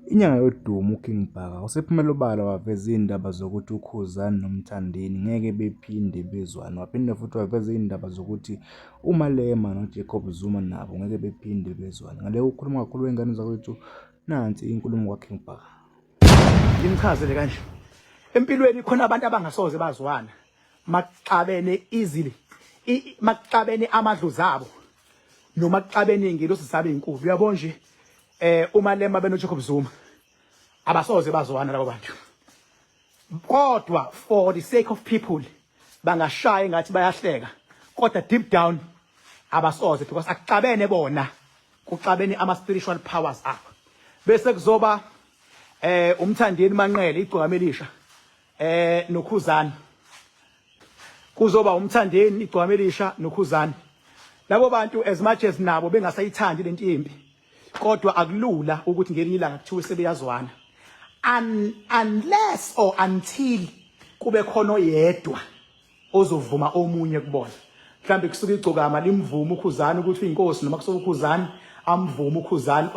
Inyanga yodumo uKing Bhaka usephumela obala waveza izindaba zokuthi uKhuzani noMthandeni ngeke bephinde bezwane. Waphinde futhi waveza izindaba zokuthi uMalema noJacob Zuma nabo ngeke bephinde bezwane. Ngale ukukhuluma kakhulu wengane zakwethu, nansi inkulumo kaKing Bhaka. Ngimchazele kanje. Empilweni khona abantu abangasoze bazwana. Makuxabene easily. Makuxabene amadlozi abo. Noma kuxabene ingelosi zabe inkulu. Uyabona nje uMalema benoJacob Zuma abasoze bazwana labo bantu. Kodwa for the sake of people bangashaya ngathi bayahleka. Kodwa deep down abasoze because akuxabene bona. Kuxabene ama spiritual powers abo. Bese kuzoba uMthandeni Manqele igcwame elisha noKhuzani. Kuzoba uMthandeni igcwame elisha noKhuzani. Labo bantu as much as nabo bengasayithandi lento impi kodwa akulula ukuthi ngelinye ilanga kuthiwe sebeyazwana unless or until kube khona oyedwa ozovuma omunye kubona. Mhlambe kusuka igcokama limvuma uKhuzani ukuthi uyinkosi noma kusuka uKhuzani amvuma uKhuzani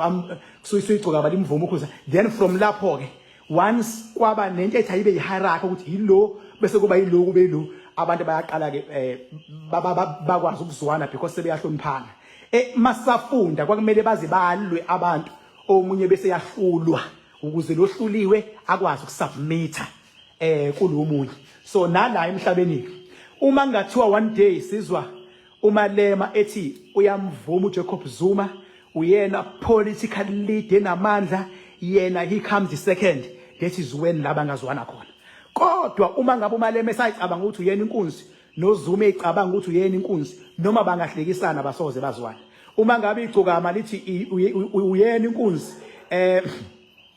kusuka igcokama limvuma uKhuzani. Then from lapho ke once kwaba nento ethi ayibe yihierarchy ukuthi yilo bese kuba yilo kube yilo abantu bayaqala ke bakwazi ukuzwana because sebeyahloniphana. Masafunda kwakumele baze balwe abantu omunye bese yahlulwa ukuze lohluliwe akwazi ukusubmita kulomunye. So nala emhlabeni uma ngathiwa one day sizwa uMalema ethi uyamvuma uJacob Zuma uyena political leader enamandla yena he comes the second, that is when laba ngazwana khona. Kodwa uma ngabe uMalema esayicabanga ukuthi uyena inkunzi noZuma ecabanga ukuthi uyena inkunzi noma bangahlekisana basoze bazwana. Uma ngabe igcokama lithi uyena inkunzi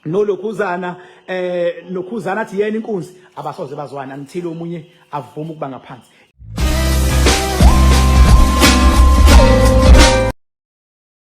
noKhuzani athi yena inkunzi abasoze bazwana until omunye avuma ukuba ngaphansi.